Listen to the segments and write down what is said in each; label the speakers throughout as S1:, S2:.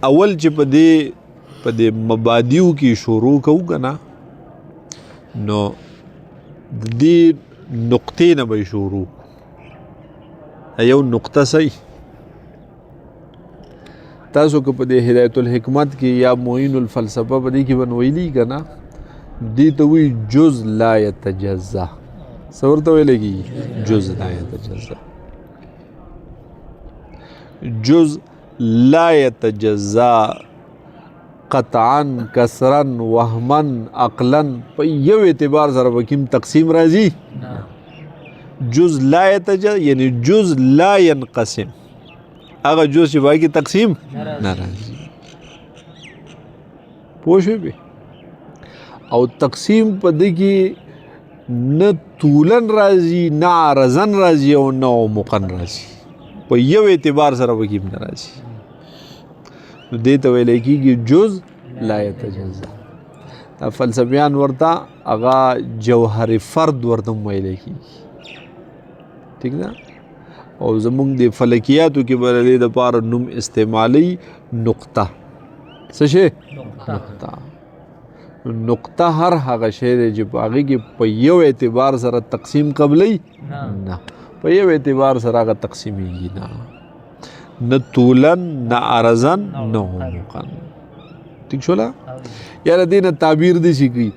S1: اول چې په دې مبادیو کې شروع کوو که نه نو د دې نقطې نه به شروع یو نقطه صحیح تاسو که په دې هدایت الحکمت کې یا معین الفلسفه په دې کې به ویلي که نه دې ته وایي جز لا یتجزا څه ورته ویلی کېږي جز لا یتجزا جز لا یتجزا قطعا کسرا وهما عقلا په یو اعتبار سره به کوم تقسیم راځي جز لا یتجزا یعنی جز لا ینقسم هغه جز چې باقي کې تقسیم نه راځي پوه شوې او تقسیم په دې کې نه طولن راځي نه عرضن راځي او نه عمقن راځي په یو اعتبار سره به کوم نه راځي نو دې ته ویلی کېږي جز لا یتجزا دا فلسفیان ورته هغه جوهر فرد ورته هم ویلی کېږي ٹھیک ده او زمونږ د فلکیاتو کې به د دې دپاره نوم استعمالوي نقطه څه شی نقطه هر هغه شی دی چې په هغې کې په یو اعتبار سره تقسیم قبلی نه په یو اعتبار سره هغه تقسیمیږي نه طولن نه عرضن نه عمقن ٹھیک شولا یاره دې نه تعبیر دی شي کوي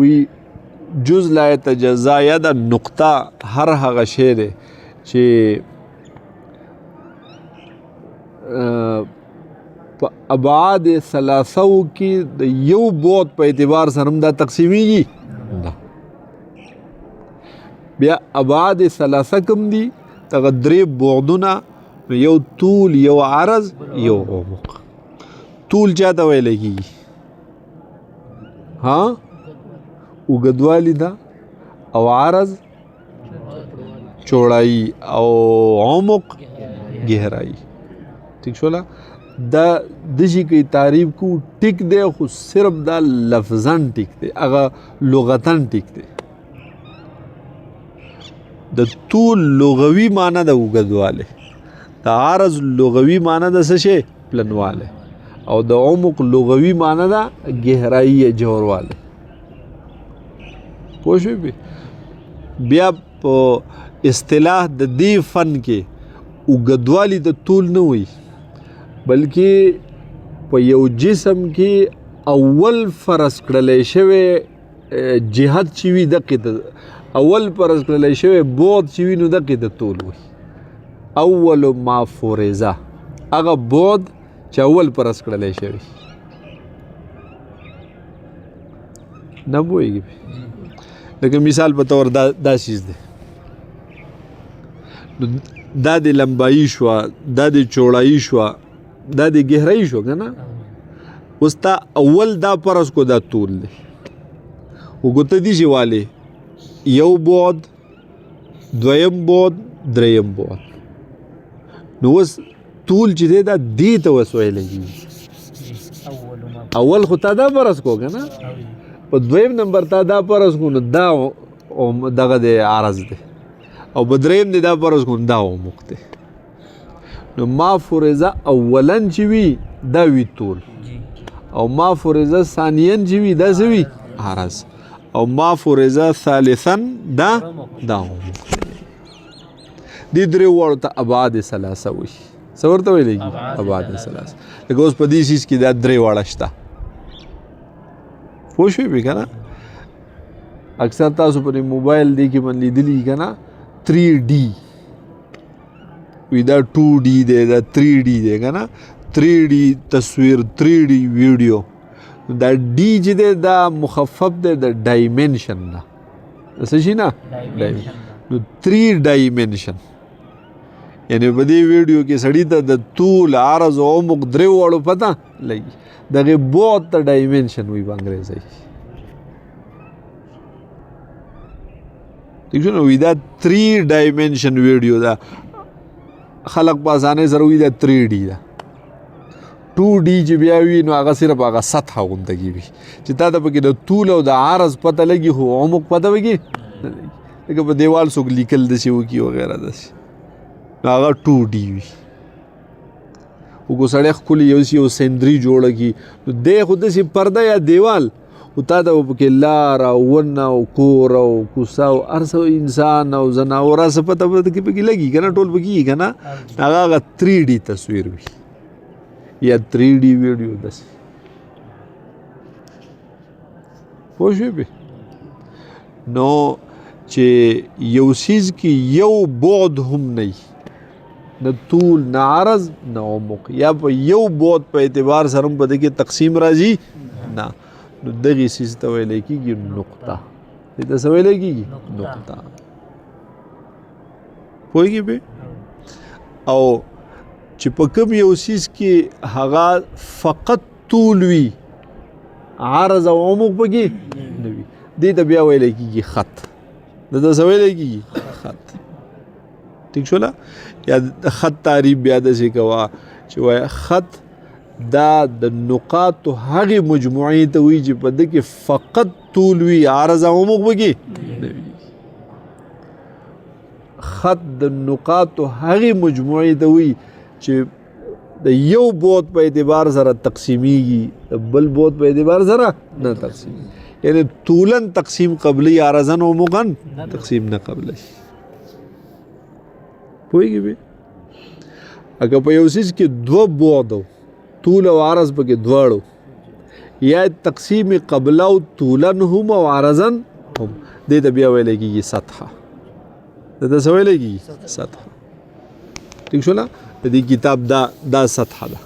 S1: وی جز لا یتجزا یا دا نقطه هر هغه شی دی چې په ابعاد ثلاثو کې د یو بعد په اعتبار سره هم دا تقسیمیږي نه بیا ابعاد ثلاثه کوم دي دغه درې بعدونه یو طول یو عرض یو عمق طول چاته ویلی کېږي ها اوږدوالی ده او عرض چوړایي او عمق گہرائی ٹھیک شولا دا دشي کوي تعریف کو ټیک دی خو صرف دا لفظاً ټیک دی هغه لغتاً ټیک دی د طول لغوي معنی د اوږدوالی د عرض لغوي معنی د څه شی پلنوالی او د عمق لغوي معنی د گہرائی جوړوالی پوه شوې بیا په اصطلاح د دې فن کې اوږدوالی د طول نه وي بلکې په یو جسم کې اول فرض کړلی شوی جهت چې وي دقې ته اول فرض کړلی شوی بعد چې وي نو دقې ته طول وي اول ما فرضه هغه بعد چې اول فرض کړلی شوی نه پوهېږي لکه مثال په طور دا چیز دی دا د لمبایي شوه دا د چوړایي شوه دا د گہرائی شو که نه اوس تا اول دا فرض کو دا طول دی وګوته دي چې والی یو بعد دویم بعد دریم بعد نو اوس طول چې دی دا دې ته اوس ویلی کېږي اول خو تا دا فرض کو که نه په دویم نمبر تا دا فرض کو نو دا دغه دی عرض دی او په دریم دی دا فرض کو نو دا عمق دی نو ما فرضه اولا چې وي دا وي طول او ما فرضه ثانیا چې وي دا څه وي عرض او ما فرضه ثالثا دا عمق دې درې واړو ته ابعاد ثلاثه وایي څه ورته ویلی کېږي ابعاد ثلاثه لکه اوس په دې څیز کې دا درې واړه شته پوه شوې که نه اکثر تاسو په موبایل دې کې من لیدلي که نه 3D وی دا 2D دی دا 3D دی که نه 3D تصویر 3D ویډیو دا ډي چې دی دا مخفف دی د ډایمنشن نه څه شي نه نو 3 ډایمنشن یعنی په دې ویډیو کې سړي ته د طول عرض او عمق درې واړو پته لګي دغه بعد ته ډایمنشن وي په انګریزي ٹھیک شو نو وی دا 3 ډایمنشن ویډیو دا خلق په اسانۍ سره وي دا 3D ده 2D چې بیا وي نو هغه صرف هغه سطحه غونته کې وي چې تا ته پکې د طول او د عرض پته لګي خو عمق پته وکړي نه لګي لکه په دیوال څوک لیکل داسې وکړي وغیره داسې نو هغه 2D وي وګو سړی ښکلي یو سندري جوړه کي نو دی خو داسې پرده یا دیوال او تا ته به پکې لار او ونه او کور او کوڅه او هر څه انسان او ځناور هر څه پته کې پکې لګي که نه ټول پکې که نه هغه 3D تصویر وي یا 3D ویډیو داسې پوه شوې پې نو چې یو څیز کې یو بعد هم نه وي نه طول نه عرض نه عمق یا په یو بعد په اعتبار سره هم په دې کې تقسیم راځي نه نو دغې څیز ته ویلی کېږي نقطه دې ته څه ویلی کېږي نقطه پوهېږې پې او چې په کوم یو څیز کې هغه فقط طول وي عرض او عمق پکې نه وي دې ته بیا ویلی کېږي خط دې ته څه ویلی کېږي خط ٹھیک شوله یا د خط تعریف بیا داسې کوه چې وایه خط دا د نقاطو هغې مجموعې ته وایي چې په ده کې فقط طول وي عرض او عمق پکې نه وي خط د نقاطو هغې مجموعې ته وایي چې د یو بعد په اعتبار سره تقسیمیږي د بل بعد په اعتبار سره نه تقسیمیږي یعنی طولن تقسیم قبلی عرضن و عمقن تقسیم نه قبلی پوهېږي به اگه په یو څیز کې دوه بعد طول او عرض پکې دواړو یا تقسیم قبله او طولن هم او عرضن هم دې ته بیا ویلی کېږي سطحه دې ته څه ویلی کېږي سطحه ٹھیک شوله د دې کتاب دا سطحه ده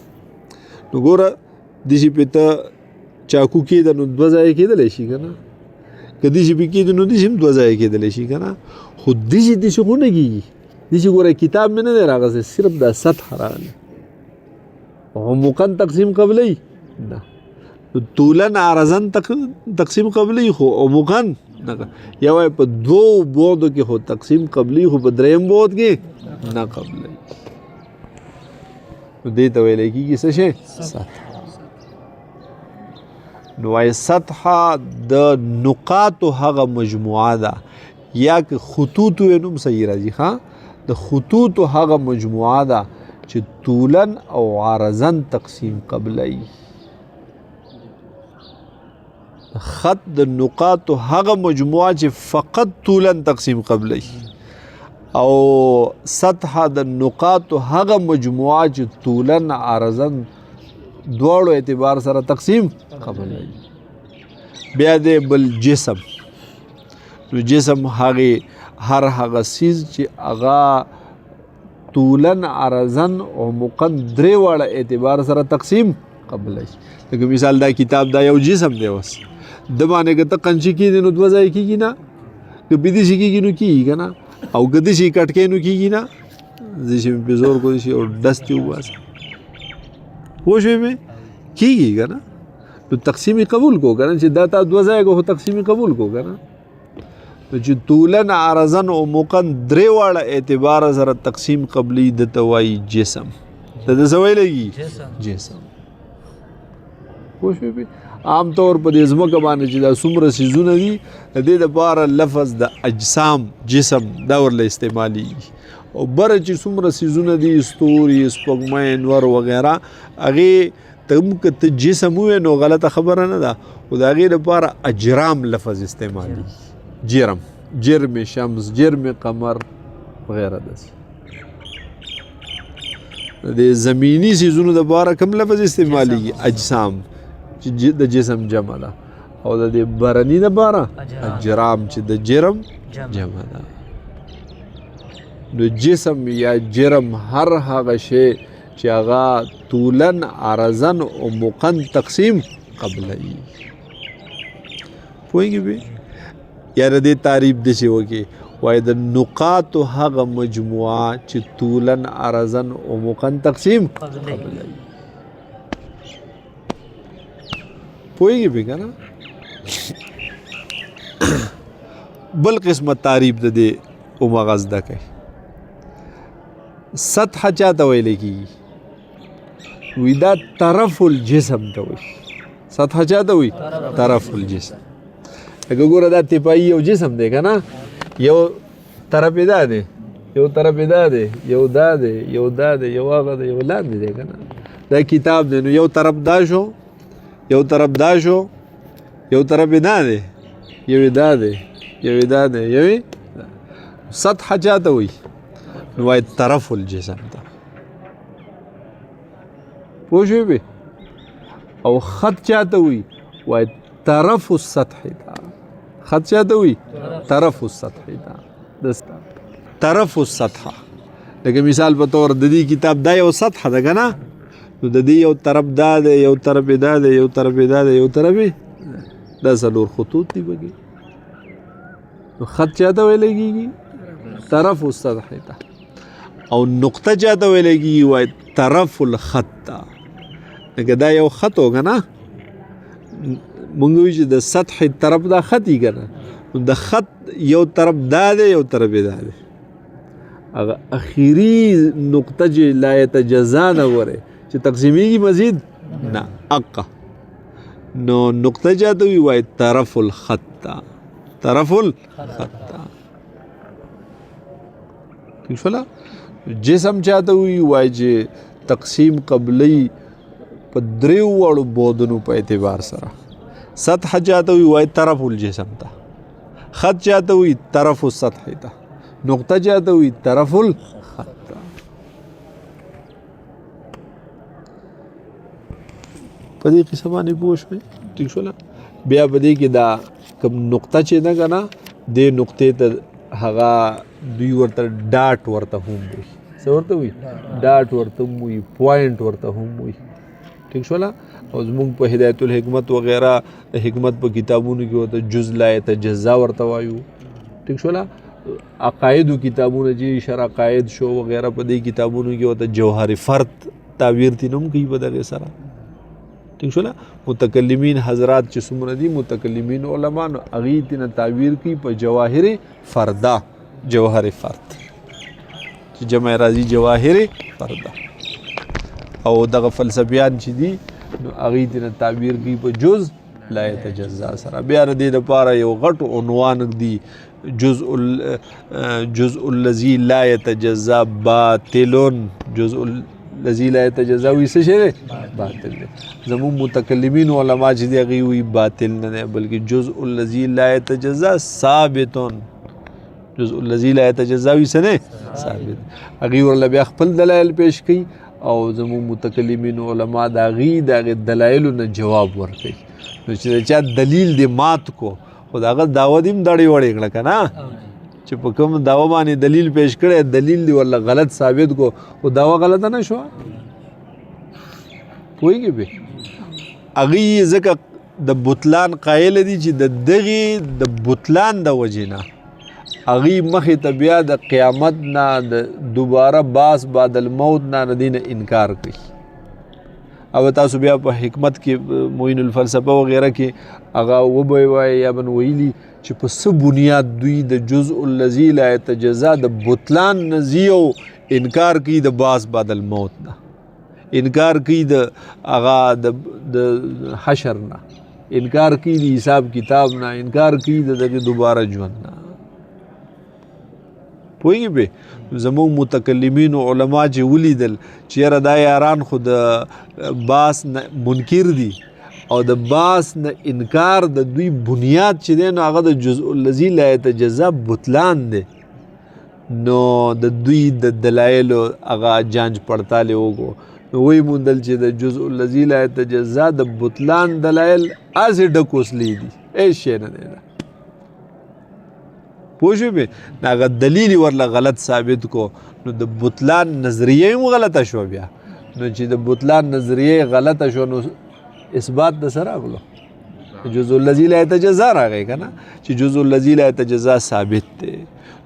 S1: نو ګوره داسې پې ته چاکو کېده نو دوه ځایه کېدلی شي که نه که داسې پې کېده نو داسې هم دوه ځایه کېدلی شي که نه خو داسې خو نه کېږي داسې ګوره کتاب مې نه دی راغلی صرف دا سطحه راغلی عمقا تقسیم قبلی نه طولن عرضن تقسیم قبلی خو عمقا نه یا وایي په دوو بعدو کې خو تقسیم قبلی خو په دریم بعد کې نه قبلی نو دې ته ویلی کېږي څه شی سطحه نو وایي سطحه د نقاطو هغه مجموعه ده یا که خطوط وی نوم صحیح راځي ښه د خطوطو هغه مجموعه ده چې طولن او عرضن تقسیم قبلی خط د نقاطو هغه مجموعه چې فقط طولن تقسیم قبلی او سطحه د نقاطو هغه مجموعه چې طولن عرضن دواړو اعتبار سره تقسیم قبلی بیا دی بل جسم نو جسم هر هغه څیز چې هغه طولن عرضن عمقا درې واړه اعتبار سره تقسیم قبلی لکه مثال دا کتاب دا یو جسم دی اوس د باندې که ته قنچي کېږي نو دوه ځای کېږي نه که بدیسي کېږي نو کېږي که نه او که داسې کټکی نو کېږي نه داسې مې پې زور کولی شي او ډس ترې وباسي پوه شوې مې کېږي که نه نو تقسیم قبول کو که نه چې دا تا دوه ځایه کو خو تقسیم قبول کو که نه نو چې طولن عرضن عمقا درې واړه اعتبار سره تقسیم قبلی ده ته وایي جسم ده ته څه ویلی کېږي جسم پوه شوې پې عام طور په دې ځمکه باندې چې دا څومره څیزونه دي د دې دپاره لفظ د اجسام جسم دا ورله استعمالیږي او بره چې څومره څیزونه دي ستوري سپوږمۍ انور وغیره هغې ته هم که ته جسم ووایې نو غلطه خبره نه ده خو د هغې دپاره اجرام لفظ استعمالیږي جرم شمس جرم قمر وغیره داسې د زمینی څیزونو دپاره کوم لفظ استعمالیږي اجسام چې د جسم جمع ده او د دې برني دپاره اجرام چې د جرم جمع ده نو جسم یا جرم هر هغه شی چې هغه طولن عرضن عمقا تقسیم قبلی پوهېږي به یا د دې تعریف داسې وکړي وایي د نقاطو هغه مجموعه چې طولن عرضن عمقا تقسیم قبلی پوهېږي به که نه بل قسمه تعریف د دې همغه زده کوي سطحه چا ته ویلی کېږي وی دا طرف الجسم ته وایي سطحه چا ته وایي طرف الجسم لکه ګوره دا تپایي یو جسم دی که نه یو طرف یې دا دی یو طرف یې دا دی یو دا دی یو دا دی یو هغه دی یو لاندې دی که نه دا کتاب دی نو یو طرف دا شو یو طرف دا شو یو طرف دا دی یو دا دی یو دا دی یو سطح چاته وي نو وایي طرف الجسم ته پوه شوې به او خط چاته وي وایي طرف السطح ته خط چاته وي طرف السطح ته دستا طرف السطح لکه مثال په تور د دې کتاب دا یو سطح ده که نه نو د دې یو طرف دا دی یو طرف دا دی یو طرف دا دی یو طرف دا څلور خطوط دي پکې نو خط چاته ویلی کېږي طرف السطح ته او نقطه چاته ویلی کېږي وایي طرف الخط ته لکه دا یو خط و که نه مونږ وایو چې د سطح طرف دا خط یي که نه نو د خط یو طرف دا دی یو طرف دا دی هغه اخیری نقطه چې لا یتجزا نه ګورې چې تقسیمیږي مزید نه اقا نو نقطه چاته وي وایي طرف الخط ته طرف الخط ته ٹھیک شوله جسم چاته وي وایي چې تقسیم قبلی په دریو وړو بودونو په اعتبار سره سطح چاته وي وایي طرف الجسم ته خط چاته وي طرف السطح ته نقطه چاته وي طرف الخط ته په دې قصه باندې پوه شوې ټیک شوله بیا په دې کې دا کوم نقطه چې ده که نه دې نقطې ته هغه دوی ورته ډاټ ورته هم وي څه ورته وي ډاټ ورته هم وي پوینټ ورته هم وي ٹھیک شوله او زمونږ په هدایت الحکمت وغیرہ د حکمت په کتابونو کې ورته جز لا یتجزا ورته وایو ٹھیک شوله عقایدو کتابونه چې شرع عقاید شو وغیرہ په دې کتابونو کې ورته جوهر فرد تعبیر تی نوم کوي په دغې سره ٹھیک شوله متکلمین حضرات چې څومره دي متکلمین علما نو هغې تی نه تعبیر کوي په جواهر فرده جوهر فرد چې جمع راځي جواهر فرده او دغه فلسفیان چې دي نو هغې تی نه تعبیر کوي په جز لا یتجزا سره بیا د دې دپاره یو غټ عنوان دی جزء الذي لا يتجزا باطل جزء الذي لا يتجزا وي څه شی دی باطل دی زموږ متکلمین علما چې دی هغې وایي باطل نه دی بلکې جزء الذي لا يتجزا ثابت جزء الذي لا يتجزا وي څه دی ثابت هغې ورله بیا خپل دلایل پیش کوي او زموږ متکلمین علما د هغې دلایلو نه جواب ورکوي نو چې د چا دلیل دی مات کو خو د هغه دعوه دې هم دړې وړې کړه که نه چې په کوم دعوه باندې دلیل پیش کړی دلیل دی ورله غلط ثابت کو خو دعوه غلطه نه شوه پوهېږې بې هغې ځکه د بطلان قایله دي چې د دغې د بطلان د وجې نه هغې مخې ته بیا د قیامت نه د دوباره باس بعد الموت نه د دې نه انکار کوي او تاسو بیا په حکمت کې معین الفلسفه وغیره کې هغه وبه وایي یا بن ویلي چې په څه بنیاد دوی د جزء الذي لا یتجزا د بطلان نه ځي او انکار کوي د باس بعد الموت نه انکار کوي د هغه د حشر نه انکار کوي د حساب کتاب نه انکار کوي د دغه دوباره ژوند نه پوهېږې به زموږ متکلمین علما چې ولیدل چې یاره دا یاران خو د باس نه منکر دي او د باس نه انکار د دوی بنیاد چې دی نو هغه د جزء الذي لا یتجزا بطلان دی نو د دوی د دلایلو هغه جانچ پړتال یې وکړو نو ویې موندل چې د جزء الذي لا یتجزا د بطلان دلایل هسې ډک وسلې دي هېڅ شی نه دی پوه شوې بې نو هغه دلیل یې ورله غلط ثابت کو نو د بطلان نظریه هم غلطه شوه بیا نو چې د بطلان نظریه غلطه شوه نو اثبات د څه راغلو جزء الذي لا یتجزا راغی که نه چې جزء الذي لا یتجزا ثابت دی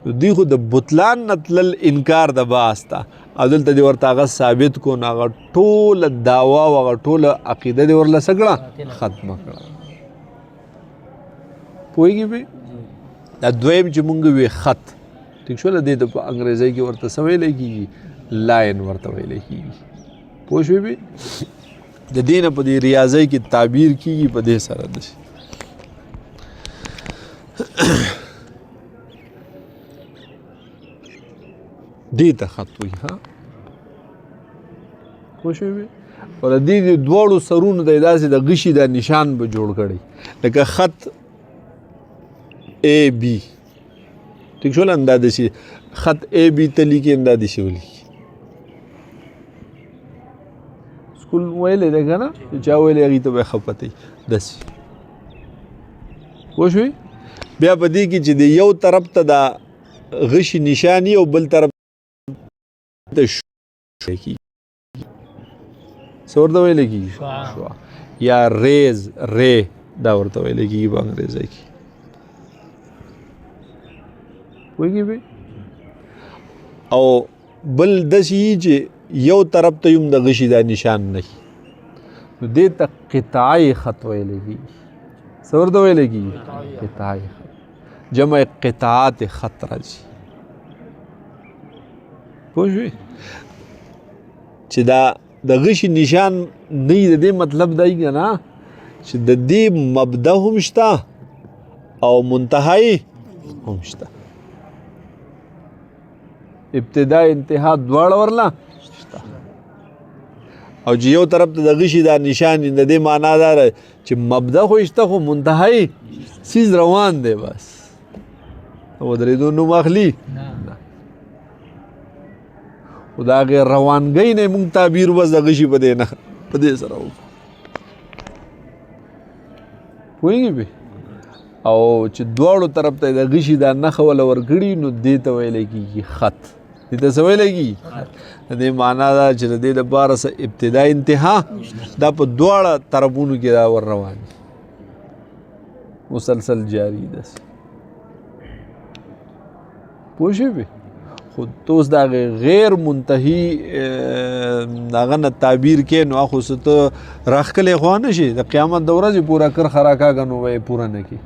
S1: نو دوی خو د بطلان نه تلل انکار د باس ته او دلته دې ورته هغه ثابت کو نو هغه ټوله دعوا او هغه ټوله عقیده دې ورله څه کړه ختمه کړه پوهېږې بې دا دویم چې مونږ وی خط ٹھیک شوله دې د په انګریزۍ کې ورته څه ویلی کېږي لاین ورته ویلی کېږي پوه شوې بې د دې نه په دې ریاضۍ کې تعبیر کېږي په دې سره داسې دې ته خط وایي ها پوه شوې بې او د دې دواړو سرونو ته یې داسې د غشي دا نشان به جوړ کړی لکه خط اے بي. ٹھیک شول اندا دسی خط اے بي ته لیکي اندا دسی ولیکي. سکول ویلې ده که نه چا ویلې هغې ته به یې ښه پته وي داسې پوه شوې. بیا په دې کې چې د یو طرف ته دا غشي نشاني او بل طرف ته کېږي څه ورته ویلی کېږي شعاع یا ریز ری دا ورته ویلی کېږي په انګریزۍ کې پوهېږي بې. او بل داسې وي چې یو طرف ته یم د غشي دا نشان نه وي نو دې ته قطعی خط ویلی کېږي. څه ورته ویلی کېږي قطعی خط جمع قطعات خط راځي پوه شوې. چې دا د غشي نشان نه وي د دې مطلب دی که نه چې د دې مبدا هم شته او منتهای هم شته ابتدا انتها دواړه ورله شته. او چې یو طرف ته د غشي دا نشان د دې معنا دا ده چې مبدا خو شته خو منتهای سیز روان دی بس ودرېدو نوم اخلي خو د هغې روانګۍ نه مونږ تعبیر بس د غشي په دې نه په دې سره وکړو پوهېږي بې. او چې دواړو طرف ته د غشي دا نښه وله ورکړي نو دې ته ویلی کېږي خط. دې ته څه ویلی کېږي د دې معنا ده چې د دې دپاره څه ابتدا انتها دا په دواړه طرفونو کې دا ور روان مسلسل جاري داسې پوه شوې بې. خو ته اوس د هغې غیر منتهي د هغه نه تعبیر کې نو خو څه ته راښکلی خوا نه شي د قیامت د ورځې پوره کرښه راکاږه نو به یې پوره نه کړي.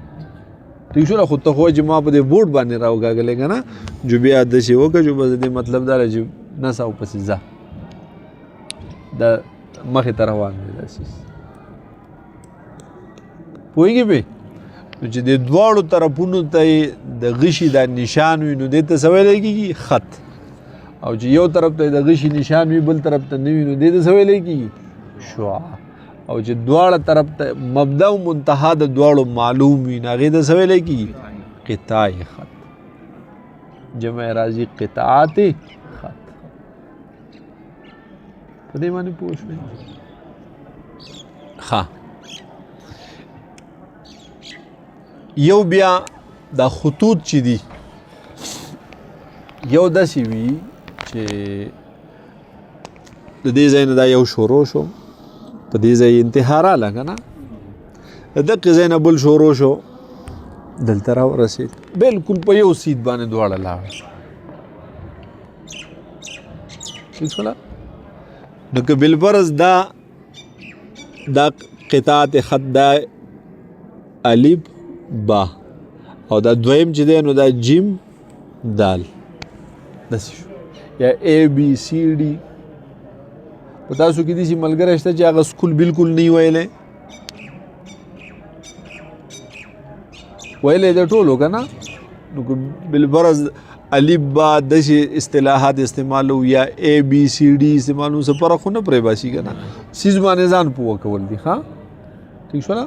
S1: ٹھیک شو خو ته خو چې ما په دې بورډ باندې راوکاږلی که نه جو بیا داسې وکړه جو بس د دې مطلب دا دی چې نڅه او پسې ځه د مخې ته روان دی داسې پوهېږي بې. نو چې د دواړو طرفونو ته د غشي دا نشان وي نو دې ته څه ویلی کېږي خط. او چې یو طرف ته د غشي نشان وي بل طرف ته نه وي نو دې ته څه ویلی کېږي شعاع. او چې دواړه طرف ته مبدا او منتها د دواړو معلوم وي نو هغې ته څه ویلی کېږي قطعی خط جمع راځي قطعات خط. په دې باندې پوه شوې ښه. یو بیا دا خطوط چې دي یو داسې وي چې د دې ځای نه دا یو شروع شو په دې ځای انتها راغله که نه د دقې ځای نه بل شروع شو دلته راورسېد بلکل په یو سید باندې دواړه لاړه ٹھیک شوله. نو که بالفرض دا قطعات خط دا الف با او دا دویم چې دی نو دا جیم دال داسې شو یا اے بی سی ډي. په تاسو کې داسې ملګری شته چې هغه سکول بلکل نه ویلی ویلی د ټولو که نه نو که بالفرض الف با داسې اصطلاحات استعمالو یا اے بی سی ډي استعمالو څه فرق خو نه پرې باسي که نه سیز باندې ځان پوه کول دي ښه ٹھیک شوله.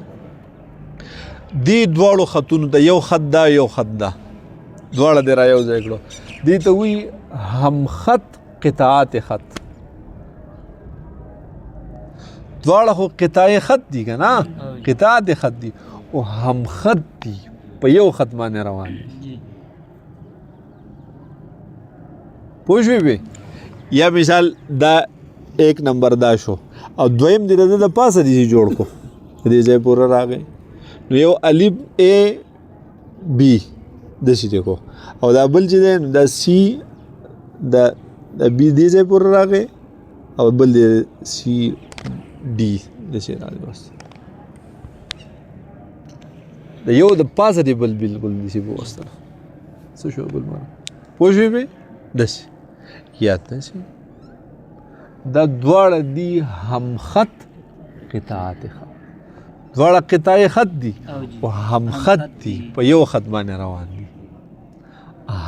S1: دې دواړو خطونو ته یو خط دا یو خط دا دواړه دې را یو ځای کړو دې ته وایي هم خط قطعات خط. دواړه خو قطعی خط دي که نه قطعات خط دي او هم خط دي په یو خط باندې روان دي پوه شوې بې. یا مثال دا ایک نمبر دا شو او دویم دې د د پاسه دې جوړ کو دې ځای پوره راغی نو یو الف اے بی داسې دی کو او دا بل چې دی نو دا سی دا بی دې ځای پورې راغی او بل دی سی ډي داسې راغی بس د یو د پاسه دی بل بلکل داسې ووستله څه شو بل مره پوه شوې بې داسې یاد داسې دا دواړه دي هم خط قطعات خط دواړه قطعی خط دي او هم خط دي په یو خط باندې روان دي.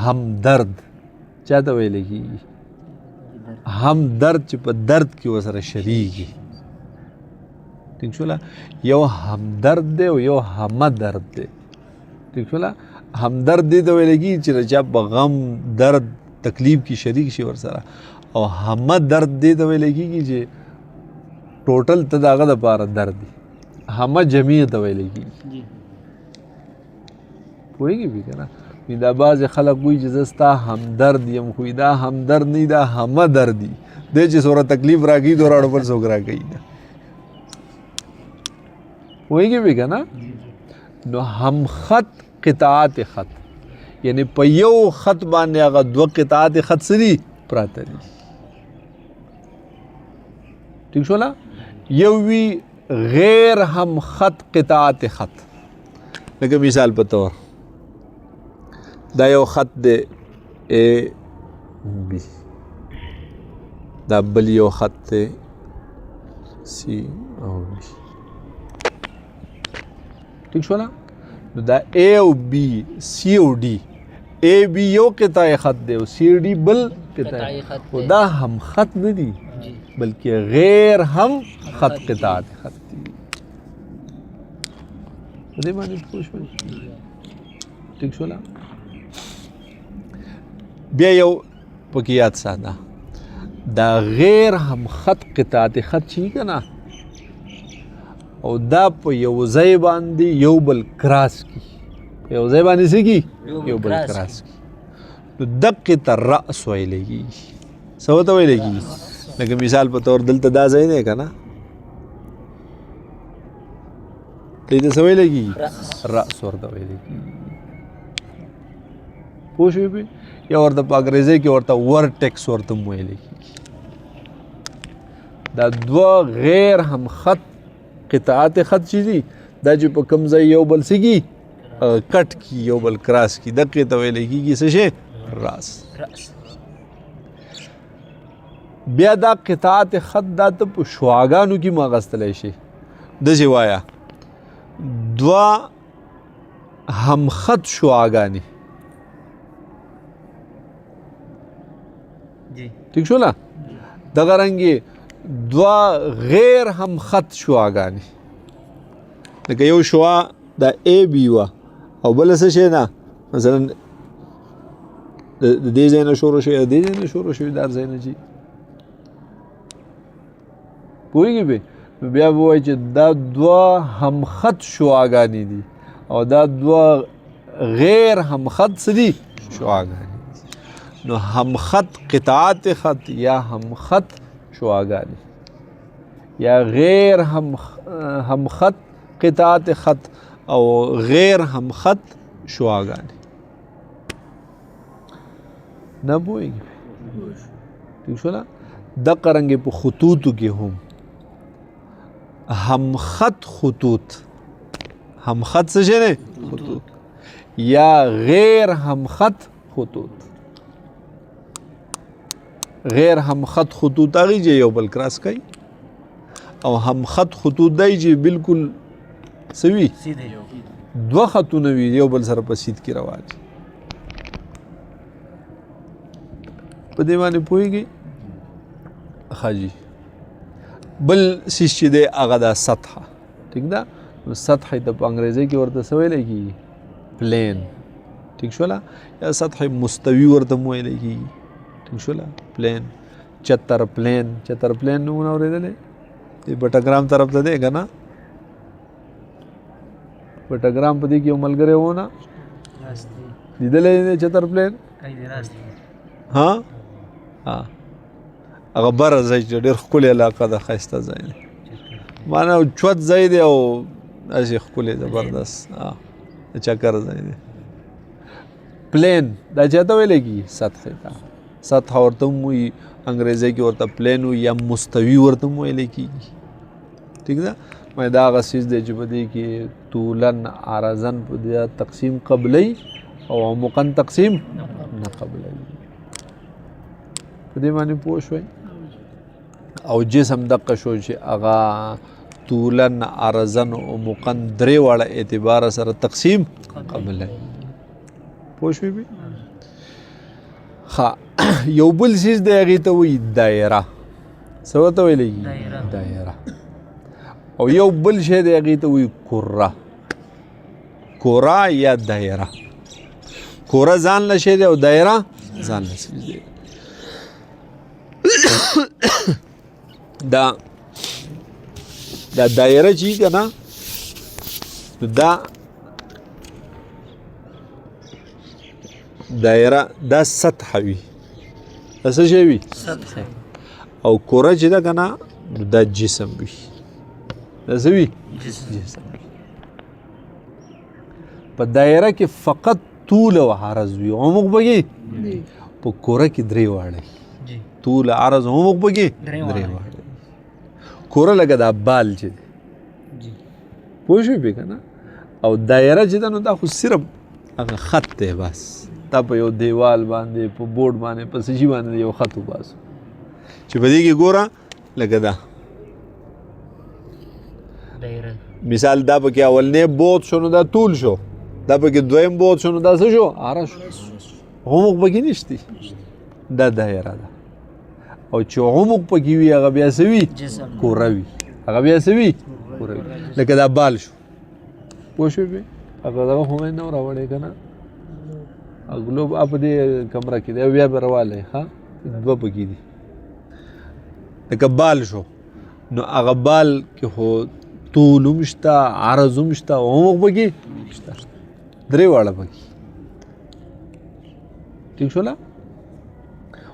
S1: هم درد چا ته ویلی کېږي هم درد چې په درد کې ورسره شریک وي ٹھیک شولا یو همدرد دی او یو همدرد دی ٹھیک شولا همدرد دی ته ویل کېږي چې چا په غم درد تکلیف کې شریک شي ورسره او همدرد دی ته ویل کېږي چې ټوټل ته د هغه دپاره درد دی همه جمیع ته ویل کېږي پوهېږي پې که نه دا بعضې خلک وایي چې زه ستا همدرد یم خو دا همدرد نه دا همه درد دی دی چې څومره تکلیف راکوي دومره اړه بل څوک راکوي نه پوهېږي پې که نه نو هم خط قطعات خط یعنی په یو خط باندې هغه دوه قطعات خط څه دي پراته دي ٹھیک شولا یو وی غیر هم خط قطعات خط لکه مثال په طور دا یو خط دی اے بی دا بل یو خط دی سی او بی ٹھیک شولا نو دا اے او بی سی او ڈی اے بی یو قطعه خط دی او سی ڈی بل قطعه خط دی دا هم خط نه دی بلکې غیر هم خط قطعات خط دی په دې باندې پوه شوئ ٹھیک شولا بیا یو پکې یاد ساته دا غیر هم خط قطعات خط چې که نه او دا په یو ځای باندې یو بل کراس کی یو ځای باندې څه کی یو بل کراس کی نو دقې ته رأس ویلی کېږي څه ورته ویلی کېږي لکه مثال په طور دلته دا ځای دی که نه دې ته څه ویلی کېږي رأس ورته ویلی کېږي پوه شوې پې یا ورته په انګریزۍ کې ورته ورټکس ورته هم ویلی کېږي دا دوه غیر هم خط قطعات خط چې دي دا چې په کوم ځای یو بل څه کي کټ کی یو بل کراس کی دقې ته ویلی کېږي څه شی راس بیا دا قطعات خط دا ته په شواګانو کې م اخیستلی شي داسې وایه دوه همخط شواګانې ٹھیک شولا دغه رنګې دوه غیر همخط شواګانې لکه یو شوا دا اے بی وه او بله څه شی ده مثلا د دې ځای نه شروع شوي د دې ځای نه شروع شوي دا ځای نه چې پوهېږي پې نو بیا به وایي چې دا دوه همخط شواګانې دي او دا دوه غیر همخط څه دي شواګانې نو همخط قطعات خط یا همخط شواګانې یا غیر همخط قطعات خط او غیر همخط شواګانې نه پوهېږي ٹھیک شولا دقه رنګې په خطوطو کې هم همخط خطوط همخط څه شی دی خطوط یا غیر همخط خطوط غیر همخط خطوط هغې چې یو بل کراس کوي او همخط خطوط دی چې بالکل څه وي دوه خطونه وي یو بل سره په سید کې روان وي په دې باندې پوهېږي ښه جي بل څیز چې دی هغه دا سطحه ټیک ده نو سطحې ته په انګریزۍ کې ورته څه ویلی کېږي پلین ټیک شوله یا سطح مستوي ورته هم ویلی کېږي ٹھیک شولا پلین چتر پلین نمونه اورېدلی دی بټګرام طرف ته دی که نه بټګرام په دې کې یو ملګری و نه لیدلی دی چتر پلین ها هغه بره ځای چې ډېر ښکلې علاقه ده ښایسته ځای دی معنی چوت ځای دی او داسې ښکلې زبردست د چکر ځای دی پلین دا چاته ویلی کېږي سطحې ته سطح ورته هم وي انګریزۍ کې ورته پلین وي یا مستوي ورته هم ویلی کېږي ټیک ده مې دا هغه څیز دی چې په دې کې طولن عرضن په دې تقسیم قبلی او عمقن تقسیم نه قبلی په دې باندې پوه شوئ او جسم دقه شو چې هغه طولن عرضن او عمقن درې واړه اعتبار سره تقسیم قبلی پوه شوئ بی ښه یو بل څیز دی هغې ته وایي دایره څه ورته ویلی کېږي دایره او یو بل شی دی هغې ته وایي کره کره یا دایره کره ځان له شی دی او دایره ځان له شی دی دا دایره چې که نه دا دایره دا سطح وي دا څه شی وي او کره چې ده که نه دا جسم وي دا څه وي جسم په دایره کې فقط طول او عرض وي عمق پکې په کره کې درې واړه طول عرض عمق پکې درې واړه کره لکه دا بال چې دی پوه شوې پې که نه او دایره چې ده نو دا خو صرف هغه خط دی بس دا په یو دیوال باندې په بورډ باندې په څه شي باندې یو خط وباسو چې په دې کې ګوره لکه دا مثال دا پکې اولنی بود شو نو دا طول شو دا پکې دویم بود شو نو دا څه شو عرض شو عمق پکې نشتی دا دایره ده او چې عمق پکې وي هغه بیا څه وي کره وي هغه بیا څه وي کره وي لکه دا بال شو پوه شوې پې هغه دغه خو مې نه راوړی که نه ګلوب په دې کمره کې دی بیا به راوالی ښه دوه پکې دي لکه بال شو نو هغه بال کې خو طول هم شته عرض هم شته عمق پکې شته درې واړه پکې ټیک شوله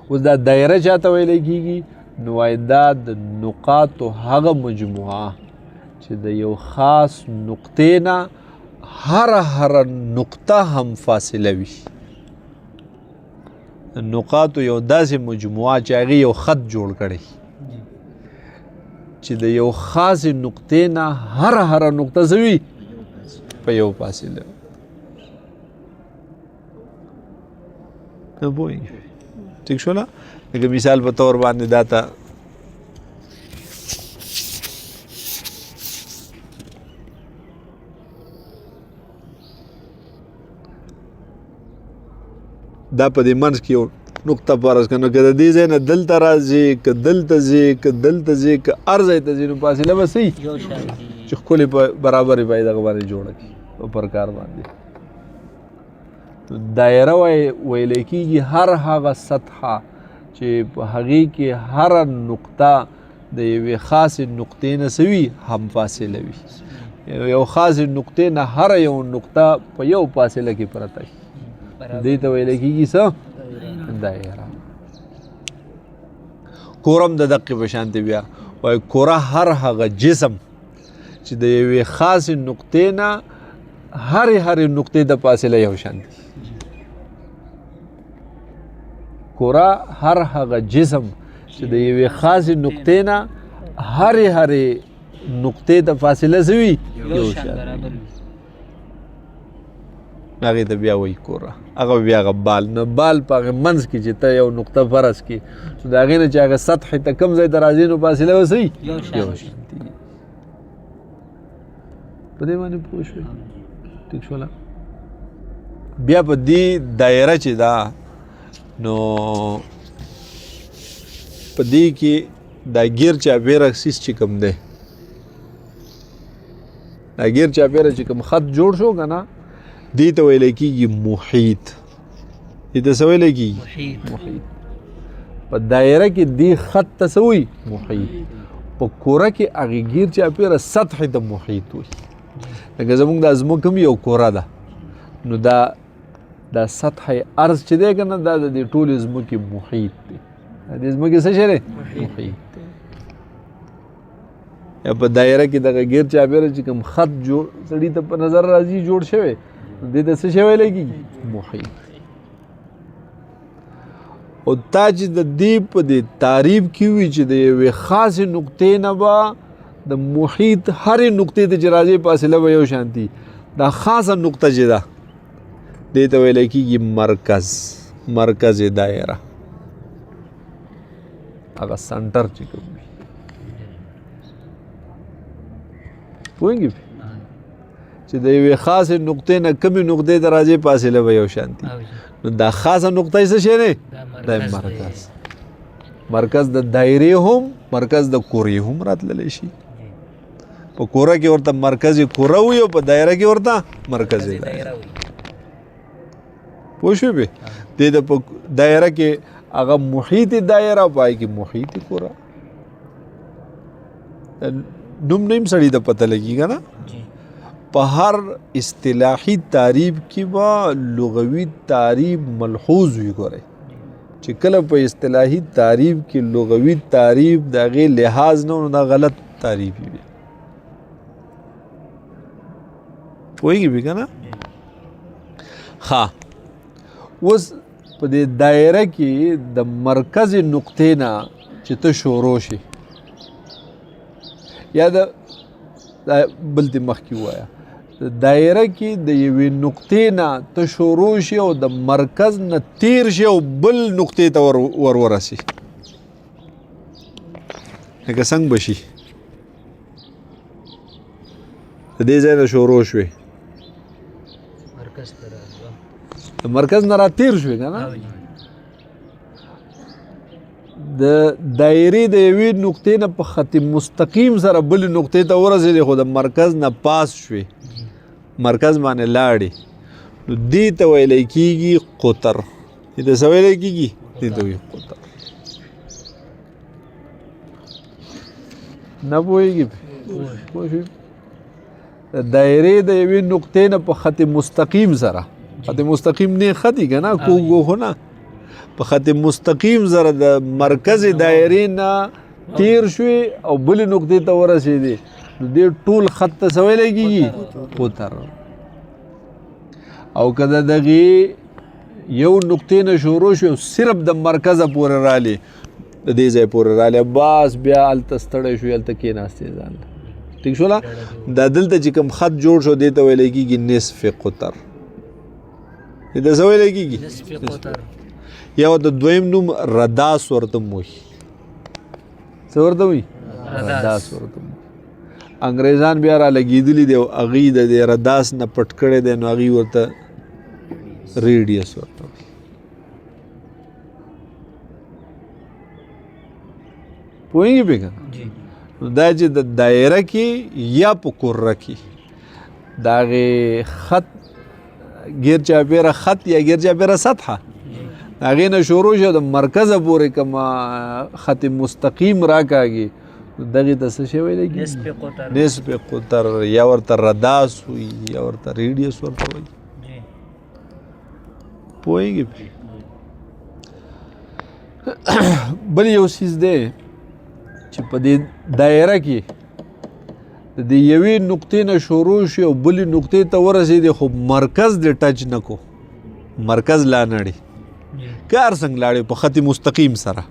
S1: اوس دا دایره چاته ویلی کېږي نو وایي دا د نقاطو هغه مجموعه چې د یو خاص نقطې نه هره نقطه هم فاصله وي نقاطو یو داسې مجموعه چې هغې یو خط جوړ کړی چې د یو خاصې نقطې نه هره نقطه څه وي په یو فاصله نه پوهېږي ټیک شوله لکه مثال په طور باندې دا ته دا په دې منځ کې یو نقطه فرض کړه نو که د دې ځای نه دلته راځي که دلته ځي که دلته ځي که هر ځای ته ځي نو فاصله به څه وي چې ښکلې برابرې باید هغه باندې جوړه کړي په پرکار باندې دایره ویلی کېږي هر هغه سطحه چې په هغې کې هره نقطه د یوې خاصې نقطې نه څه وي هم فاصله وي یو خاصې نقطې نه هره یو نقطه په یو فاصله کې پرته وي دې ته ویلی کېږي څه دایره کورم د دقې په شانتې بیا وایي کوره هر هغه جسم چې د یوې خاصې نقطې نه هرې نقطې د فاصله یو شان دي کوره هر هغه جسم چې د یوې خاصې نقطې نه هرې نقطې د فاصله څه وي یو شان هغې ته بیا وایي کوره هغه بیا هغه بال نه بال په هغې منځ کې چې ته یو نقطه فرض کړي نو د هغې نه چې هغه سطحې ته کوم ځای ته راځي نو فاصله به څه وي یو شان دي په دې باندې پوه شوې ټیک شوله بیا په دې دایره چې ده نو په دې کې دا ګیر چاپېره سیس چې کوم دی دا ګیر چاپېره چې کوم خط جوړ شو که نه دې ته ویلی کېږي محیط دې ته څه ویلی کېږي محیط په دایره کې دې خط ته څه وایي محیط په کوره کې هغې ګیر چاپېره سطحې ته محیط وایي لکه زمونږ دا ځمکه هم یو کوره ده نو دا سطح عرض چې دی که نه دا د دې ټولې ځمکې محیط دی د دې ځمکې څه شی دی محیط دی یا په دایره کې دغه ګیر چاپېره چې کوم خط جوړ سړي ته په نظر راځي جوړ شوی دې ته څه شی ویلی کېږي محیط او تا چې د دې په دې تعریف کې وي چې د یوې خاصې نقطې نه به د محیط هرې نقطې ته چې راځي فاصله به یو شانتي دا خاصه نقطه چې ده دې ته ویلی کېږي مرکز دایره هغه سنټر چې کوم وي پوهېږي چې د یوې خاصې نقطې نه کمې نقطې ته راځي فاصله به یو شانتي نو دا خاصه نقطه یې څه شی دی دا مرکز د دایرې هم مرکز د کورې هم راتللی شي په کوره کې ورته مرکزي کوره وي او په دایره کې ورته مرکزي دایره پوه شوې به دې د په دایره کې هغه محیط دایره پای کې محیط کوره نوم نیم سړی د پته لګیږي نه په هر اصطلاحي تعریف کې به لغوي تعریف ملحوظ وي ګورئ چې کله په اصطلاحي تعریف کې لغوي تعریف د هغې لحاظ نه نو دا غلط تعریف وي پوهېږي به که نه ښه اوس په دې دایره کې د مرکز نقطې نه چې ته شروع شي یا د بل دې مخکې ووایه دایره کې د یوې نقطې نه ته شروع شي او د مرکز نه تیر شي او بل نقطې ته ورسي لکه څنګه به شي د دې ځای نه شروع شوې د مرکز نه را تیر شوې که نه د دایرې د یوې نقطې نه په خط مستقیم سره بلې نقطې ته ورسېدې خو د مرکز نه پاس شوې مرکز باندې لاړې نو دې ته ویلی کېږي قطر دې ته څه ویلی کېږي دې ته وایي قطر نه پوهېږي پوه شوې د دایرې د یوې نقطې نه په خط مستقیم سره خط مستقیم نه خطي که نه کوږو خو نه په خط مستقیم سره د مرکز دایرې نه تیر شوې او بلې نقطې ته ورسېدې نو دې ټول خط ته څه ویلی کېږي قطر او که د دغې یو نقطې نه شروع شوې او صرف د مرکزه پورې رالې د دې ځای پورې رالې بس بیا هلته ستړی شوې هلته کېناستې ځان ټیک شوله دا دلته چې کوم خط جوړ شو دې ته ویلی کېږي نصف قطر دې ته څه ویلی کېږي یا د دویم نوم رداس ورته وایي څه ورته وایي رداس ورته وایي انګریزان بیا را لګېدلي دي او هغوی د دې رداس نه پټ کړی دی نو هغوی ورته ریډیس ورته وایي پوهېږي پې که نو دا چې د دایره کې یا په کوره کې د هغې خط ګیر چاپېره خط یا ګیر چاپېره سطحه هغې نه شروع شو د مرکزه پورې کومه خط مستقیم راکاږي دغې ته څه شی ویلی کېږي نصف قطر یا ورته رداس وي یا ورته ریډیس ورته وایي پوهېږي بل یو څیز دی چې په دې دایره کې د دې یوې نقطې نه شروع شي او بلې نقطې ته ورسېدې خو مرکز دې ټچ نه کو مرکز لا نړي کار څنګه لاړې په خط مستقیم سره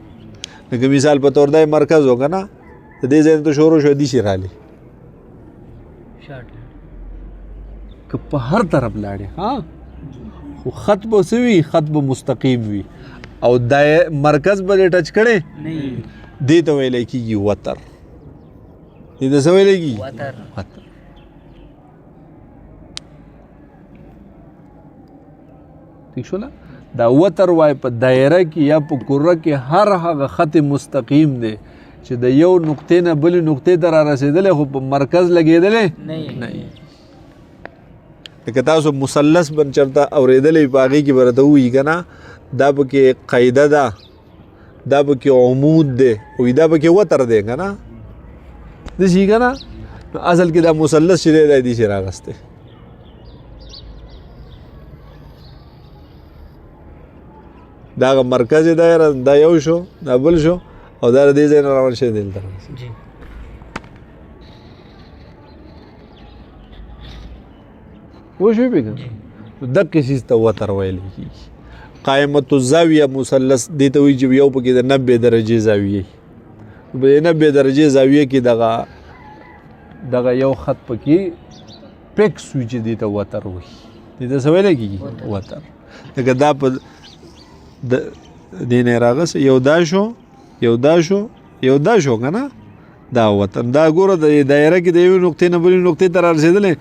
S1: لکه مثال په طور دی مرکز وکړه نه د دې ځای ته شروع شو دې شي رالې که په هر طرف لاړې ها خو خط به څه وي خط به مستقیم وي او مرکز به دې ټچ کړی دې ته ویلی کېږي وتر دې ته څه ویلی کېږي وتر ٹھیک شوله دا وتر وای په دایره کې یا په کوره کې هر هغه خط مستقیم دی چې د یو نقطې نه بلې نقطې ته را رسېدلی خو په مرکز لګېدلی نه لکه تاسو مثلث بن چرته اورېدلی په هغې کې به راته ووایي که نه دا پکې قاعده ده دا پکې عمود دی وایي دا پکې وتر دی که نه داسې که نه نو اصل کې دا مثلث چې دی دا دې چې راغستی دا هغه مرکز دایره دا یو شو دا بل شو او دا دې ځای نه روان شوی دلته پوه شوې پې که دقې څیز ته وتر ویلی کېږي قائمة الزاویه مثلث دې ته وایي چې یو پکې د 90 درجې زاویې په دې 90 درجې زاویې کې دغه یو خط پکې پیکس وي چې دې ته وتر وایي دې ته څه ویلی کېږي وتر لکه دا په دې نه راغس یو دا شو یو دا شو یو دا شو که نه دا وطن دا ګوره د دایره کې د یوې نقطې نه بلې نقطې ته را رسېدلی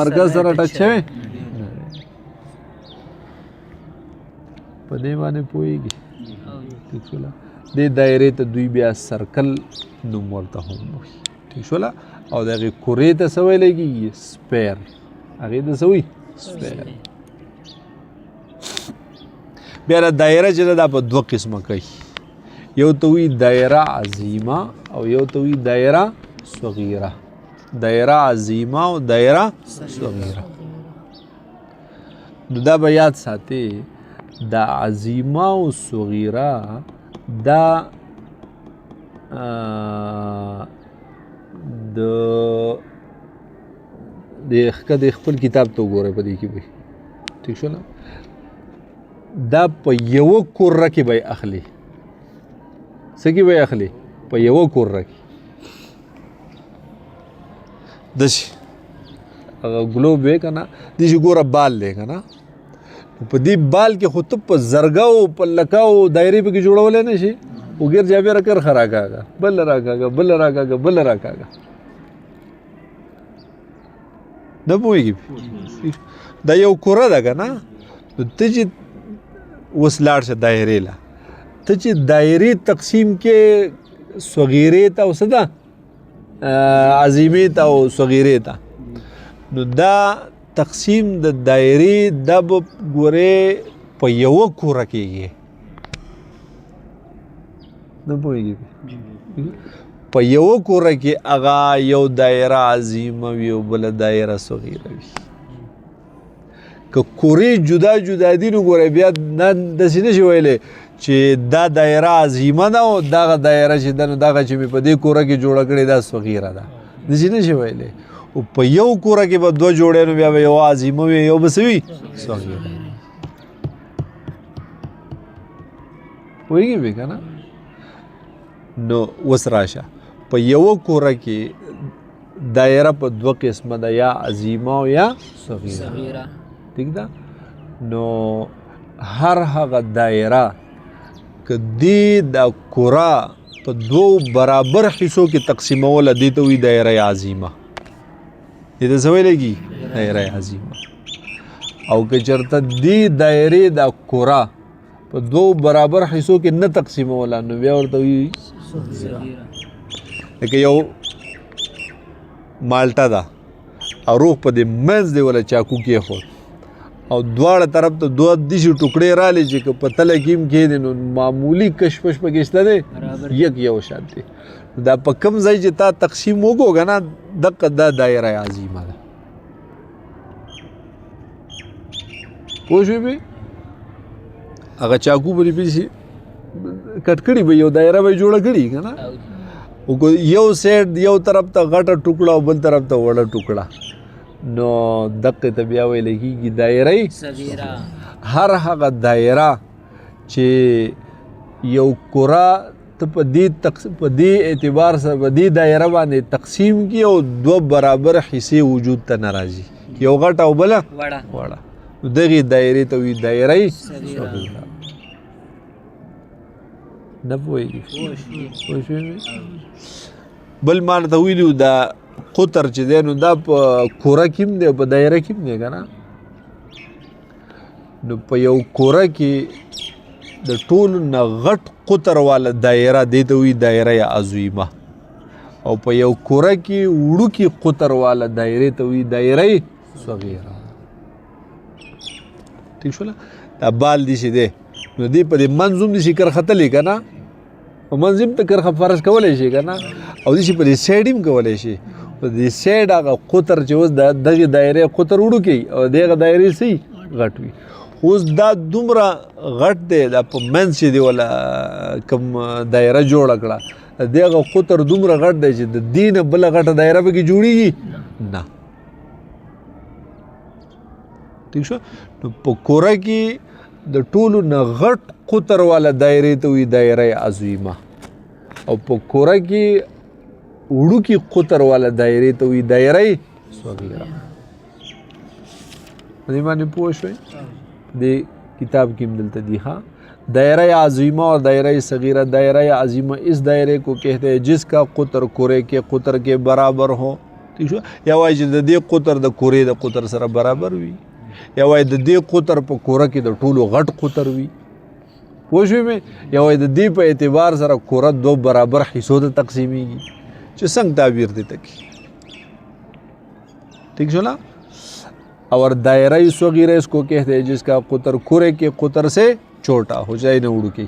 S1: مرکز سره ټچ شوی په دې باندې پوهېږي دې دایرې ته دوی بیا سرکل نوم ورته هم وایي ٹھیک شوله او د هغې کرې ته څه ویلی کېږي سپیر هغې ته څه وایي سپیر بیا دا دایره چې ده دا په دوه قسمه کوي یو ته وایي دایره عظیمه او یو ته وایي دایره صغیره دایره عظیمه او دایره صغیره نو دا به یاد ساتي دا عظیمه او صغیره دا د خپل کتاب ته وګورئ په دې کې به ٹھیک شو نه دا په یوه کوره کې به یې اخلي څه کې به یې اخلي په یوه کوره کې داسې هغه ګلوب وی که نه داسې ګوره بال دی که نه په دې بال کې خو ته په زرګاو په لکاو دایرې پکې جوړولی نه شي وګیر جابره کرښه راکاږه بله راکاږه بله راکاږه بله راکاږه نه پوهېږي دا یو کوره ده که نه نو ته چې اوس لاړ شه دایرې له ته چې دایرې تقسیم کې صغیرې ته او څه ده عظیمې ته او صغیرې ته نو دا تقسیم د دایرې دا به ګورې په یوه کوره کېږي نه پوهېږي په یوه کوره کې هغه یو دایره عظیمه وي او بله دایره صغیره وي که کورې جدا جدا دي نو ګوره بیا داسې نه شي ویلی چې دا دایره عظیمه ده او دغه دایره چې ده نو دغه چې مې په دې کوره کې جوړه کړې دا صغیره ده داسې نه شي ویلی او په یو کوره کې به دوه جوړې نو بیا به یو عظیمه وي یو به څه وي صغیره پوهېږي بې که نه نو اوس راشه په یوه کوره کې دایره په دوه قسمه ده یا عظیمه او یا صغیره ٹھیک ده نو هر هغه دایره که دې دا کوره په دوو برابر حصو کې تقسیموله دې ته وایي دایره عظیمه دې ته څه ویلی کېږي دایره عظیمه او که چېرته دې دایرې دا کوره په دوو برابر حصو کې نه تقسیموله نو بیا ورته وایي لکه یو مالټه ده او روغ په دې منځ دی ولا چاکو کېښود او دواړه طرف ته دوه داسې ټوکړې رالی چې که په تله کې هم کښېدې نو معمولي کشپش پکې شته دی یو شان دی دا په کوم ځای چې تا تقسیم وکړو که نه دقه دا دایره عظیمه ده پوه شوې بې هغه چاکو به دې پسې کټ کړي به یو دایره به یې جوړه کړي که نه یو سیډ یو طرف ته غټه ټوکړه او بل طرف ته وړه ټوکړه نو دقې ته بیا ویلی کېږي دایره هر هغه دایره چې یو کوره ته په دې اعتبار سره په دې دایره باندې تقسیم کړي او دوه برابر حصې وجود ته نه راځي یو غټه او بله وړه نو دغې دایرې ته وایي دایره صغیره نه پوهېږي پوه شوې بل ما ته ویلي دا قطر چې دی نو دا په کوره کې هم دی او په دایره کې هم دی که نه نو په یو کوره کې د ټولو نه غټ قطر والا دایره دې ته وایي دایره عظیمه او په یو کوره کې وړوکي قطر والا دایرې ته وایي دایره صغیره ٹھیک شوله دا بال دې چې دی نو دې په دې منځ هم داسې کرښه تلې که نه په منځ هم ته کرښه فرض کولی شي که نه او داسې په دې سایډ هم کولی شي په دې سایډ هغه قطر چې اوس دغې دایرې قطر وړوکی او د هغه دایرې څه غټ وي اوس دا دومره غټ دی دا په منځ چې دی ولا کوم دایره جوړه کړه د هغه قطر دومره غټ دی چې د دې نه بله غټه دایره پکې جوړېږي نه ٹھیک شو نو په کوره کې د ټولو نه غټ قطر والا دایرې ته وایي دایره عظیمه او په کوره کې وړوکي قطر والا دایرې ته وایي دایره صغیره دې باندې پوه شوئ دې کتاب کې هم دلته دي ها دایره عظیمه اور دایره صغیرہ دایره عظیمه اس دایرے کو کہتے ہیں جس کا قطر کوره کے قطر کے برابر ہو ٹھیک شو یا وایي چې د دې قطر د کورې د قطر سره برابر وي یا وایي د دې قطر په کوره کې د ټولو غټ قطر وي پوه شوې مې یا وایي د دې په اعتبار سره کوره دو برابر حصو ته تقسیمیږي چې څنګه تعبیر دی تکی ٹھیک شو نا اور दायरा صغیرہ اس کو کہتے ہیں جس کا قطر کرے کے قطر سے چھوٹا ہو جائے نہ اڑ کی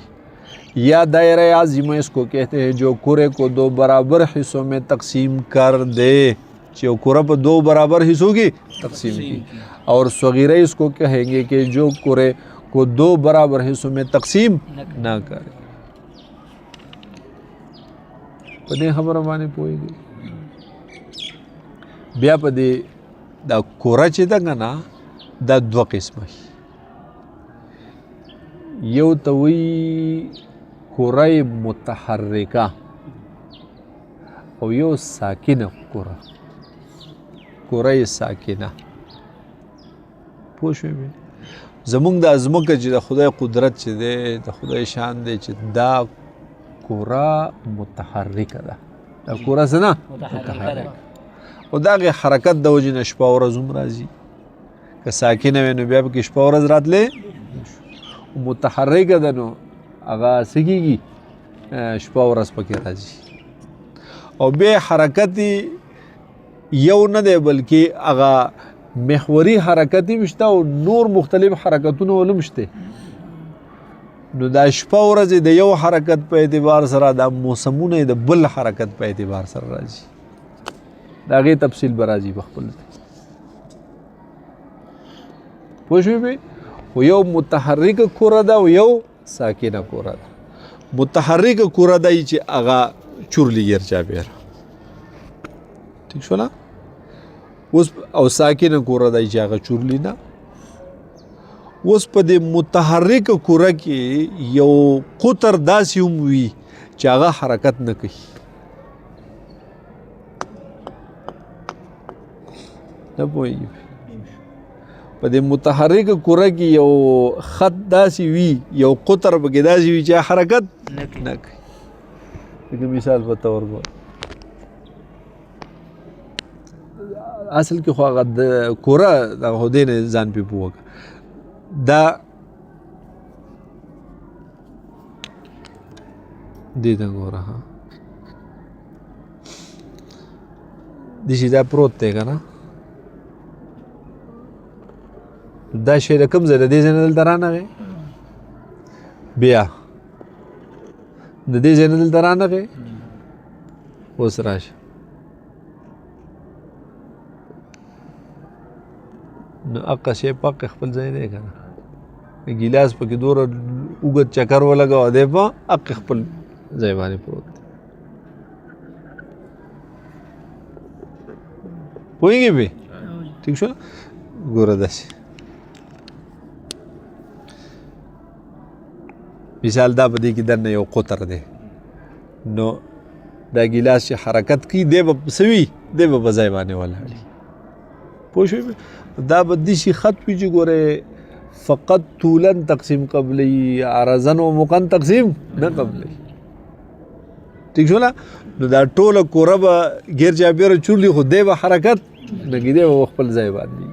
S1: یا दायरा عظیمہ اس کو کہتے ہیں جو کرے کو 2 برابر حصوں میں تقسیم کر دے جو کرہ پر 2 برابر حصوں کی تقسیم کی اور صغیرہ اس کو کہیں گے کہ جو کرے کو 2 برابر حصوں میں تقسیم نہ کرے پدې خبره باندې پوهیږي بیا پدې دا کوره چې ده که نه دا 2 قسمه یو ته وایي کوره متحرکه او یو ساکنه کوره ساکنه پوه شوې زمونږ د ځمکه چې د خدای قدرت چې دی د خدای شان دی چې دا کوره متحرکه ده دا کوره څه نه متحرکه او د هغې حرکت د وجې نه شپه ورځ هم راځي که ساکنه وي نو بیا پکې شپه ورځ راتلی متحرکه ده نو هغه څه کېږي شپه ورځ پکې راځي او بیا حرکت یو نه دی بلکې هغه محوري حرکت هم شته او نور مختلف حرکتونه ولهم شته نو دا شپه ورځ د یو حرکت په اعتبار سره دا موسمونه د بل حرکت په اعتبار سره راځي د هغې تفصیل به راځي په خپل پوه شوې خو یو متحرکه کوره ده او یو ساکنه کوره ده متحرکه کوره ده چې هغه چورلي ګیر چاپېره ٹھیک شو نه اوس او ساکنه کوره ده چې هغه چورلي نه اوس په دې متحرکه کوره کې یو قطر داسې هم وي چې هغه حرکت نه کوي نه پوهېږي په دې متحرکه کوره کې یو خط داسې وي یو قطر پکې داسې وي چې حرکت نه کوي لکه مثال په طور باندې اصل کې خو هغه د کوره دغه دې نه ځان پې پوه کړه دا دې ته ګوره ها داسې دا پروت دی که نه دا شی د کوم ځای د دې ځای نه دلته رانغی بیا د دې ځای نه دلته رانغی اوس راشه نو اقا شی په حق خپل ځای دی که نه ګیلاس پکې دومره اوږد چکر ولګوه دی په حق خپل ځای باندې پروت دی پوهېږې پې ټیک شو ګوره داسې مثال دا په دې کې دننه یو قطر دی نو دا ګیلاس چې حرکت کوي دی به څه وي دی به په ځای باندې ولاړي پوه شوې دا به داسې خط وي چې ګورې فقط طولن تقسیم قبلی عرضن و مقن تقسیم نه قبلی ٹھیک شو نه نو دا ټوله کوره به غیر چاپېره چورلي خو دی به حرکت نه کوي دی به خپل ځای باندې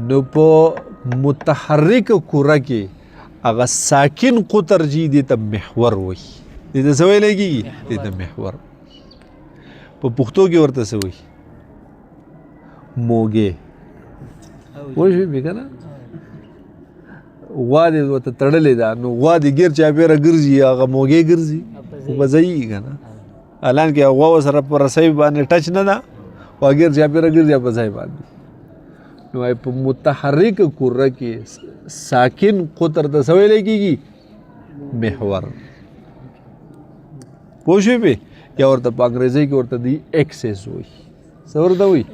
S1: نو په متحرکه کوره کې هغه ساکن قطر جي دې ته محور وایي دې ته څه ویلی کېږي دې ته محور په پښتو کې ورته څه وایي موږی پوه شوې که نه غوا دې ورته تړلې ده نو غوا دې ګیر چاپېره ګرځي هغه موږی ګرځي خو به ځایي که نه حالانکې غوا ورسره په رسۍ باندې ټچ نه ده خو ګیر چاپېره ګرځي په ځای باندې نو په متحرکه کوره کې ساکن قطر ته څه ویلی کېږي محور پوه شوې پې یا ورته په انګریزۍ کې ورته دی ایکسس وایي څه ورته وایي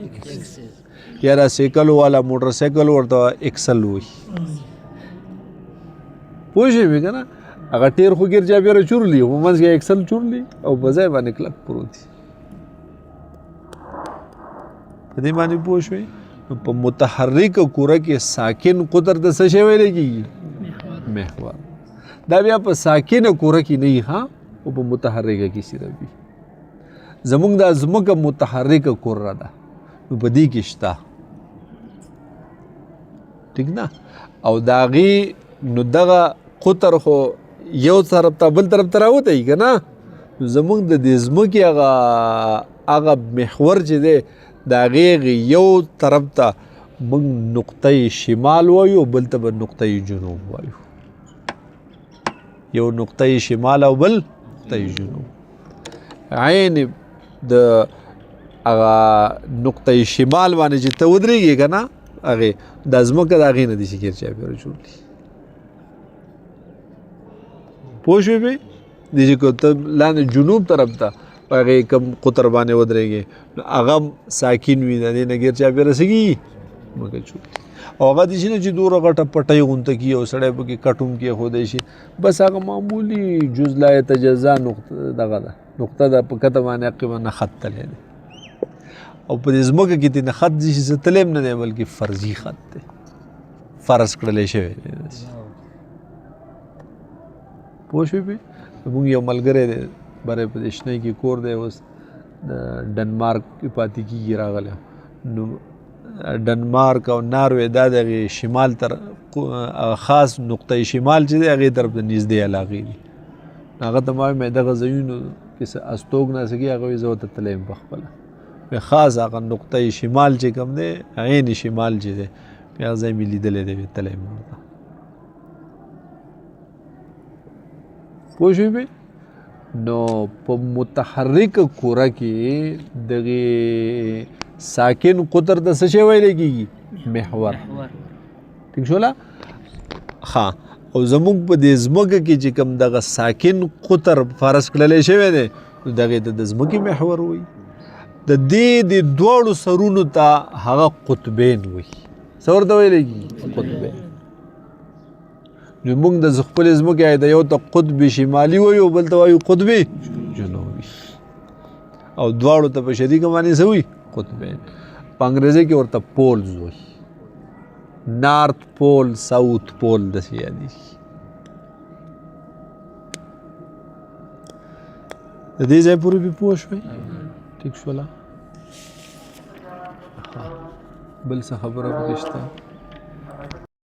S1: یا دا سیکل والا موټر سایکل ورته ایکسل وایي پوه شوې که نه هغه ټیر خو ګیر چاپېره چورلي خو منځ کې ایکسل چورلي او په ځای باندې کلک پروت دي په دې باندې پوه شوې په متحرکه کوره کې ساکن قطر ته څه شی ویلی کېږي محور دا بیا په ساکنه کوره کې نه وي ها او په متحرکه کې صرف وي زمونږ دا ځمکه متحرکه کوره ده نو په دې کې شته ټیک نه او د هغې نو دغه قطر خو یو طرف ته بل طرف ته راوتی که نه زمونږ د دې ځمکې هغه محور چې دی د هغې یو طرف ته موږ نقطه شمال وایو بل ته به نقطه جنوب وایو یو نقطه شمال او بل نقطه جنوب عین د هغه نقطه شمال باندې چې ته ودرېږې که نه هغې دا ځمکه د هغې نه دې چې ګیر چاپېره جوړ دي پوه شوې بې دې چې که ته لاندې جنوب طرف ته په هغې کم قطر باندې ودرېږې نو هغه ساکن وي د دې نه ګیر چاپېره څه کېږي ځمکه جوړ دي او هغه داسې نه چې دومره غټه پټۍ غونته کي او سړی پکې کټوم کېښودی شي بس هغه معمولي جز لا یتجزا دغه ده نقطه ده په کته باندې عقیبه نښت تلی دی او په دې ځمکه کې دې نښت دې شي څه تلی هم نه دی بلکې فرضي خط دی فرض کړلی شوی دی پوه شوې پې زمونږ یو ملګری دی بری په دې شنۍ کې کور دی اوس د ډنمارک کې پاتې کېږي راغلی نو ډنمارک او ناروې دا د هغې شمال تر خاص نقطه شمال چې دی هغې طرف ته نږدې علاقې دي هغه ته ما وایم دغه ځایونو کې څه استوګنه څه کېږي هغه وایي زه ورته تلی یم پخپله خاص هغه نقطه شمال چې کوم دی عین شمال چې دی هغه ځای مې لیدلی دی تلی یم ورته پوه شوې پې نو په متحرکه کوره کې دغې ساکن قطر ته څه شی ویلی کېږي محور ټیک شوله ښه او زمونږ په دې ځمکه کې چې کوم دغه ساکن قطر فرض کړلی شوی دی نو دغې ته د ځمکې محور وایي د دې د دواړو سرونو ته هغه قطبین وایي څه ورته ویلی کېږي قطبین نو موږ د خپلې ځمکې د یو ته قطب شمالي وایو بل ته وایو قطب جنوبي او دواړو ته په شدیقه باندې څه وایي قطبین په انګریزي کې ورته پولز وایي نارت پول ساوث پول داسې یادېږي د دې ځای پورې بې پوه شوئ ټیک شوله بل څه خبره پکې شته